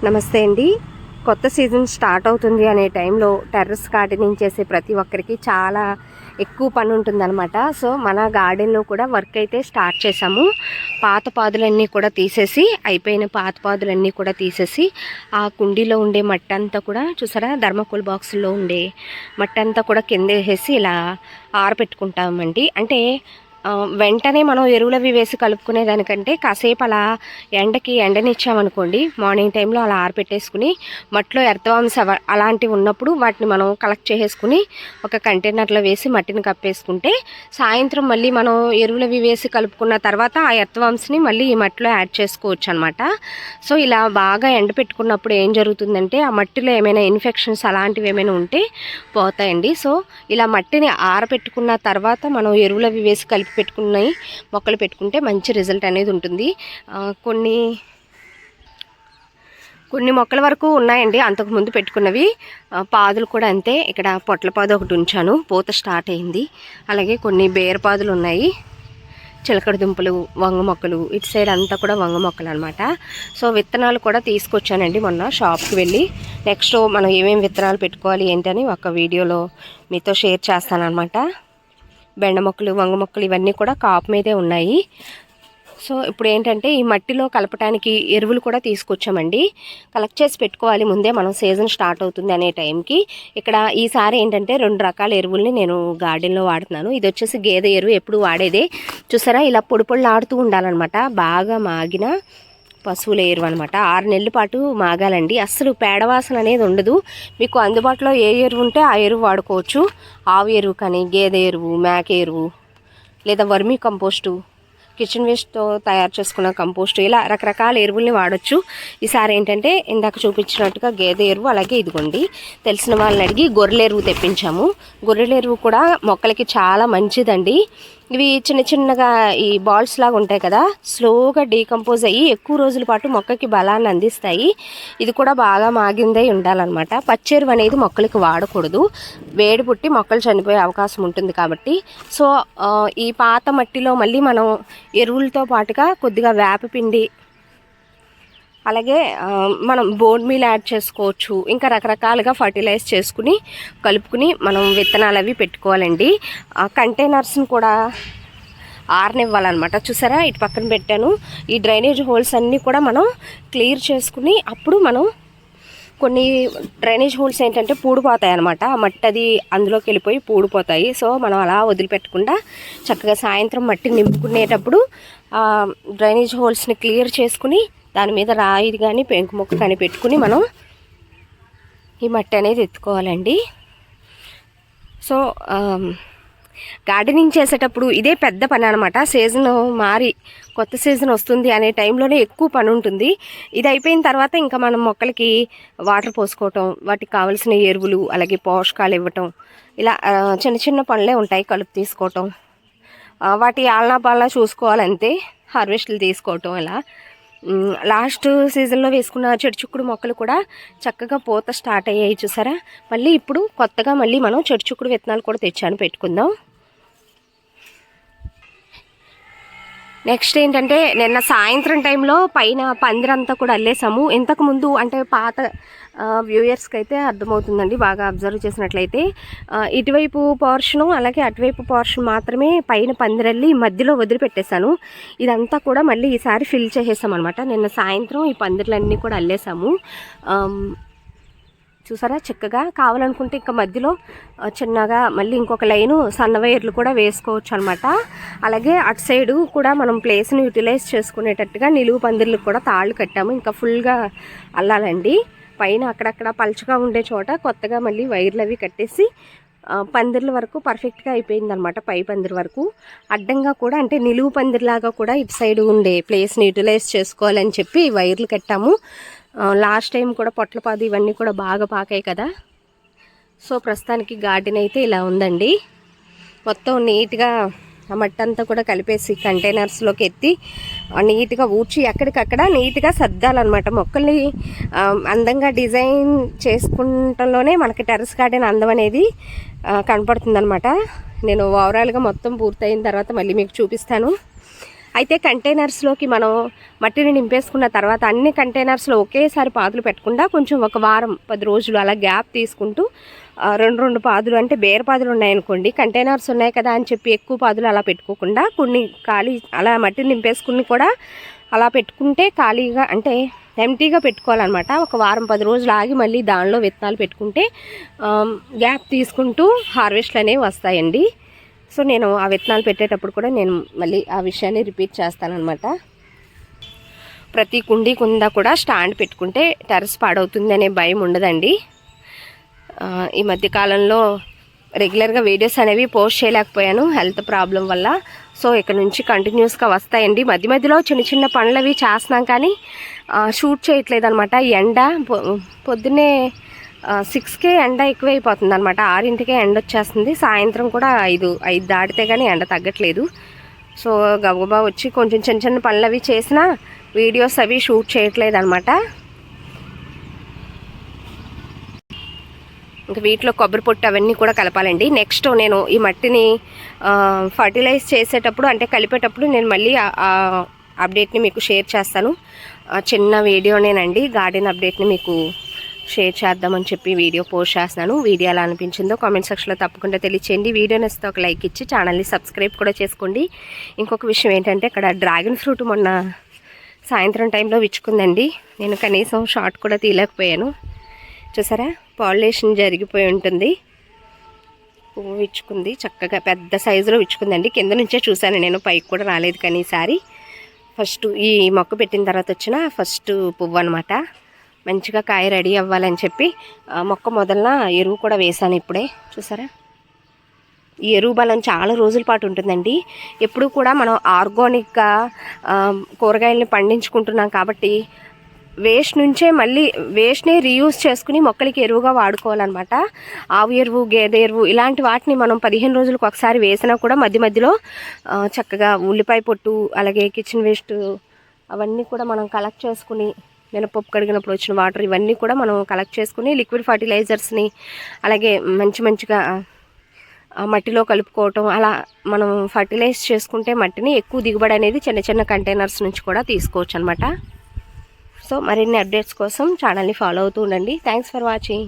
నమస్తే అండి. కొత్త సీజన్ స్టార్ట్ అవుతుంది అనే టైంలో టెర్రస్ గార్డెనింగ్ చేసే ప్రతి ఒక్కరికి చాలా ఎక్కువ పని ఉంటుందన్నమాట. సో మన గార్డెన్లో కూడా వర్క్ అయితే స్టార్ట్ చేసాము. పాత పాదులన్నీ కూడా తీసేసి ఆ కుండీలో ఉండే మట్టి అంతా కూడా చూసారా, థర్మాకోల్ బాక్సుల్లో ఉండే మట్టి అంతా కూడా కింద వేసేసి ఇలా ఆరబెట్టుకుంటామండి. అంటే వెంటనే మనం ఎరువులవి వేసి కలుపుకునే దానికంటే కాసేపు అలా ఎండనిచ్చామనుకోండి, మార్నింగ్ టైంలో అలా ఆరబెట్టేసుకుని మట్టిలో ఎర్త్వామ్స్ అలాంటివి ఉన్నప్పుడు వాటిని మనం కలెక్ట్ చేసేసుకుని ఒక కంటైనర్లో వేసి మట్టిని కప్పేసుకుంటే సాయంత్రం మళ్ళీ మనం ఎరువులవి వేసి కలుపుకున్న తర్వాత ఆ ఎర్త్వామ్స్ని మళ్ళీ ఈ మట్టిలో యాడ్ చేసుకోవచ్చు అనమాట. సో ఇలా బాగా ఎండపెట్టుకున్నప్పుడు ఏం జరుగుతుందంటే ఆ మట్టిలో ఏమైనా ఇన్ఫెక్షన్స్ అలాంటివి ఏమైనా ఉంటే పోతాయండి. సో ఇలా మట్టిని ఆరబెట్టుకున్న తర్వాత మనం ఎరువులవి వేసి కలిపి పెట్టుకున్నాయి మొక్కలు పెట్టుకుంటే మంచి రిజల్ట్ అనేది ఉంటుంది. కొన్ని మొక్కల వరకు ఉన్నాయండి అంతకుముందు పెట్టుకున్నవి. పాదులు కూడా అంతే. ఇక్కడ పొట్ల పాదు ఒకటి ఉంచాను, పూత స్టార్ట్ అయింది. అలాగే కొన్ని బేర పాదులు ఉన్నాయి, చిలకడ దుంపలు, వంగ మొక్కలు, ఇటు సైడ్ అంతా కూడా వంగ మొక్కలు అనమాట. సో విత్తనాలు కూడా తీసుకొచ్చానండి మొన్న షాప్కి వెళ్ళి. నెక్స్ట్ మనం ఏమేమి విత్తనాలు పెట్టుకోవాలి ఏంటని ఒక వీడియోలో మీతో షేర్ చేస్తానన్నమాట. బెండ మొక్కలు, వంగ మొక్కలు ఇవన్నీ కూడా కాపు మీదే ఉన్నాయి. సో ఇప్పుడు ఏంటంటే ఈ మట్టిలో కలపడానికి ఎరువులు కూడా తీసుకొచ్చామండి. కలెక్ట్ చేసి పెట్టుకోవాలి ముందే, మనం సీజన్ స్టార్ట్ అవుతుంది అనే టైంకి. ఇక్కడ ఈసారి ఏంటంటే 2 రకాల ఎరువుల్ని నేను గార్డెన్లో వాడుతున్నాను. ఇది వచ్చేసి గేదె ఎరువు, ఎప్పుడు వాడేదే. చూసారా, ఇలా పొడి ఆడుతూ ఉండాలన్నమాట. బాగా మాగిన పశువుల ఎరువు అనమాట. 6 నెలల పాటు మాగాలండి. అస్సలు పేడవాసన అనేది ఉండదు. మీకు అందుబాటులో ఏ ఎరువు ఉంటే ఆ ఎరువు వాడుకోవచ్చు. ఆవు ఎరువు కానీ, గేదె ఎరువు, మేక ఎరువు, లేదా వర్మీ కంపోస్టు, కిచెన్ వేస్ట్తో తయారు చేసుకున్న కంపోస్టు, ఇలా రకరకాల ఎరువుల్ని వాడచ్చు. ఈసారి ఏంటంటే ఇందాక చూపించినట్టుగా గేదె ఎరువు, అలాగే ఇదిగోండి తెలిసిన వాళ్ళని అడిగి గొర్రెల ఎరువు తెప్పించాము. గొర్రెల ఎరువు కూడా మొక్కలకి చాలా మంచిదండి. ఇవి చిన్నగా ఈ బాల్స్ లాగా ఉంటాయి కదా, స్లోగా డీకంపోజ్ అయ్యి ఎక్కువ రోజుల పాటు మొక్కకి బలాన్ని అందిస్తాయి. ఇది కూడా బాగా మాగిందే ఉండాలన్నమాట. పచ్చెరువు అనేది మొక్కలకి వాడకూడదు, వేడి పుట్టి మొక్కలు చనిపోయే అవకాశం ఉంటుంది కాబట్టి. సో ఈ పాత మట్టిలో మళ్ళీ మనం ఎరువులతో పాటుగా కొద్దిగా వేపపిండి, అలాగే మనం బోన్ మీల్ యాడ్ చేసుకోవచ్చు. ఇంకా రకరకాలుగా ఫర్టిలైజ్ చేసుకుని కలుపుకుని మనం విత్తనాలు అవి పెట్టుకోవాలండి. కంటైనర్స్ని కూడా ఆరనివ్వాలన్నమాట. చూసారా, ఇటు పక్కన పెట్టాను. ఈ డ్రైనేజ్ హోల్స్ అన్నీ కూడా మనం క్లియర్ చేసుకుని అప్పుడు మనం కొన్ని డ్రైనేజ్ హోల్స్ ఏంటంటే పూడిపోతాయి అనమాట. మట్టి అది అందులోకి వెళ్ళిపోయి పూడిపోతాయి. సో మనం అలా వదిలిపెట్టకుండా చక్కగా సాయంత్రం మట్టి నింపుకునేటప్పుడు డ్రైనేజ్ హోల్స్ని క్లియర్ చేసుకుని దాని మీద రాయి కానీ పెంకు మొక్క కానీ పెట్టుకుని మనం ఈ మట్టి అనేది ఎత్తుకోవాలండి. సో గార్డెనింగ్ చేసేటప్పుడు ఇదే పెద్ద పని అనమాట. సీజన్ మారి కొత్త సీజన్ వస్తుంది అనే టైంలోనే ఎక్కువ పని ఉంటుంది. ఇది అయిపోయిన తర్వాత ఇంకా మనం మొక్కలకి వాటర్ పోసుకోవటం, వాటికి కావలసిన ఎరువులు, అలాగే పోషకాలు ఇవ్వటం, ఇలా చిన్న పనులే ఉంటాయి. కలుపు తీసుకోవటం, వాటి ఆలనా పాలనా చూసుకోవాలంతే. హార్వెస్ట్లు తీసుకోవటం. ఇలా లాస్ట్ సీజన్లో వేసుకున్న చెడుచుక్కుడు మొక్కలు కూడా చక్కగా పూత స్టార్ట్ అయ్యాయి చూసారా. మళ్ళీ ఇప్పుడు కొత్తగా మళ్ళీ మనం చెడుచుక్కుడు విత్తనాలు కూడా తెచ్చాను, పెట్టుకుందాం. నెక్స్ట్ ఏంటంటే నిన్న సాయంత్రం టైంలో పైన పందిరంతా కూడా అల్లేసాము. ఇంతకుముందు అంటే పాత వ్యూయర్స్కి అయితే అర్థమవుతుందండి, బాగా అబ్జర్వ్ చేసినట్లయితే. ఇటువైపు పోర్షను అలాగే అటువైపు పోర్షన్ మాత్రమే పైన పందిరల్లి మధ్యలో వదిలిపెట్టేశాను. ఇదంతా కూడా మళ్ళీ ఈసారి ఫిల్ చేసేసాం అనమాట. నిన్న సాయంత్రం ఈ పందిర్లన్నీ కూడా అల్లేసాము. చూసారా, చక్కగా కావాలనుకుంటే ఇంకా మధ్యలో చిన్నగా మళ్ళీ ఇంకొక లైను సన్న వైర్లు కూడా వేసుకోవచ్చు అనమాట. అలాగే అటు సైడు కూడా మనం ప్లేస్ని యూటిలైజ్ చేసుకునేటట్టుగా నిలువు పందిర్లకు కూడా తాళ్ళు కట్టాము. ఇంకా ఫుల్గా అల్లాలండి. పైన అక్కడక్కడ పలుచగా ఉండే చోట కొత్తగా మళ్ళీ వైర్లు అవి కట్టేసి పందిర్ల వరకు పర్ఫెక్ట్గా అయిపోయిందనమాట. పై పందిరి వరకు అడ్డంగా కూడా అంటే నిలువు పందిరిలాగా కూడా ఇటు సైడ్ ఉండే ప్లేస్ని యూటిలైజ్ చేసుకోవాలని చెప్పి వైర్లు కట్టాము. లాస్ట్ టైం కూడా పొట్లపాదు ఇవన్నీ కూడా బాగా పాకాయి కదా. సో ప్రస్తుతానికి గార్డెన్ అయితే ఇలా ఉందండి. మొత్తం నీట్గా ఆ మట్టి అంతా కూడా కలిపేసి కంటైనర్స్లోకి ఎత్తి నీట్గా ఊడ్చి ఎక్కడికక్కడ నీట్గా సర్దాలన్నమాట. మొక్కల్ని అందంగా డిజైన్ చేసుకుంటంలోనే మనకి టెర్రస్ గార్డెన్ అందం అనేది కనపడుతుందన్నమాట. నేను ఓవరాల్గా మొత్తం పూర్తయిన తర్వాత మళ్ళీ మీకు చూపిస్తాను. అయితే కంటైనర్స్లోకి మనం మట్టిని నింపేసుకున్న తర్వాత అన్ని కంటైనర్స్లో ఒకేసారి పాదులు పెట్టకుండా కొంచెం ఒక వారం 10 రోజులు అలా గ్యాప్ తీసుకుంటూ రెండు పాదులు అంటే బేర పాదులు ఉన్నాయనుకోండి, కంటైనర్స్ ఉన్నాయి కదా అని చెప్పి ఎక్కువ పాదులు అలా పెట్టుకోకుండా కొన్ని ఖాళీ అలా మట్టిని నింపేసుకుని కూడా అలా పెట్టుకుంటే ఖాళీగా అంటే ఎంటీగా పెట్టుకోవాలన్నమాట. ఒక వారం 10 రోజులు ఆగి మళ్ళీ దానిలో విత్తనాలు పెట్టుకుంటే గ్యాప్ తీసుకుంటూ హార్వెస్ట్లు అనేవి వస్తాయండి. సో నేను ఆ విత్తనాలు పెట్టేటప్పుడు కూడా నేను మళ్ళీ ఆ విషయాన్ని రిపీట్ చేస్తానన్నమాట. ప్రతి కుండీ కింద కూడా స్టాండ్ పెట్టుకుంటే టెర్రస్ పాడవుతుంది అనే భయం ఉండదండి. ఈ మధ్యకాలంలో రెగ్యులర్గా వీడియోస్ అనేవి పోస్ట్ చేయలేకపోయాను హెల్త్ ప్రాబ్లం వల్ల. సో ఇక్కడ నుంచి కంటిన్యూస్గా వస్తాయండి. మధ్య మధ్యలో చిన్న చిన్న పనులు అవి చేస్తున్నాం కానీ షూట్ చేయట్లేదు అనమాట. ఎండ పొద్దున్నే 6కే ఎండ ఎక్కువైపోతుంది అనమాట. 6ంటికే ఎండ వచ్చేస్తుంది. సాయంత్రం కూడా 5 దాటితే కానీ ఎండ తగ్గట్లేదు. సో గబగబా వచ్చి కొంచెం చిన్న చిన్న పనులు అవి చేసినా వీడియోస్ అవి షూట్ చేయట్లేదు అనమాట. ఇంకా వీటిలో కొబ్బరి పొట్టు అవన్నీ కూడా కలపాలండి. నెక్స్ట్ నేను ఈ మట్టిని ఫర్టిలైజ్ చేసేటప్పుడు అంటే కలిపేటప్పుడు నేను మళ్ళీ అప్డేట్ని మీకు షేర్ చేస్తాను. చిన్న వీడియోనేనండి, గార్డెన్ అప్డేట్ని మీకు షేర్ చేద్దామని చెప్పి వీడియో పోస్ట్ చేస్తున్నాను. వీడియో ఎలా అనిపించిందో కామెంట్ సెక్షన్లో తప్పకుండా తెలియచేయండి. వీడియో నచ్చితే ఒక లైక్ ఇచ్చి ఛానల్ని సబ్స్క్రైబ్ కూడా చేసుకోండి. ఇంకొక విషయం ఏంటంటే ఇక్కడ డ్రాగన్ ఫ్రూట్ మొన్న సాయంత్రం టైంలో విచ్చుకుందండి. నేను కనీసం షార్ట్ కూడా తీయలేకపోయాను. చూసారా, పాలినేషన్ జరిగిపోయి ఉంటుంది. పువ్వు విచ్చుకుంది, చక్కగా పెద్ద సైజులో విచ్చుకుందండి. కింద నుంచే చూశాను నేను, పైకి కూడా రాలేదు. కానీ ఈసారి ఫస్ట్ ఈ మొక్క పెట్టిన తర్వాత వచ్చిన ఫస్ట్ పువ్వు అనమాట. మంచిగా కాయ రెడీ అవ్వాలని చెప్పి మొక్క మొదలన ఎరువు కూడా వేసాను ఇప్పుడే. చూసారా, ఈ ఎరువు బలం చాలా రోజుల పాటు ఉంటుందండి. ఎప్పుడు కూడా మనం ఆర్గానిక్గా కూరగాయలని పండించుకుంటున్నాం కాబట్టి వేస్ట్ నుంచే మళ్ళీ వేస్ట్ని రీయూజ్ చేసుకుని మొక్కలకి ఎరువుగా వాడుకోవాలన్నమాట. ఆవు ఎరువు, గేదె ఎరువు ఇలాంటి వాటిని మనం 15 రోజులకు ఒకసారి వేసినా కూడా మధ్య మధ్యలో చక్కగా ఉల్లిపాయ పొట్టు అలాగే కిచెన్ వేస్ట్ అవన్నీ కూడా మనం కలెక్ట్ చేసుకుని, మినపప్పు కడిగినప్పుడు వచ్చిన వాటర్ ఇవన్నీ కూడా మనం కలెక్ట్ చేసుకుని లిక్విడ్ ఫర్టిలైజర్స్ని అలాగే మంచిగా మట్టిలో కలుపుకోవటం, అలా మనం ఫర్టిలైజ్ చేసుకుంటే మట్టిని ఎక్కువ దిగుబడి అనేది చిన్న చిన్న కంటైనర్స్ నుంచి కూడా తీసుకోవచ్చు అనమాట. సో మరిన్ని అప్డేట్స్ కోసం ఛానల్ని ఫాలో అవుతూ ఉండండి. Thanks for watching.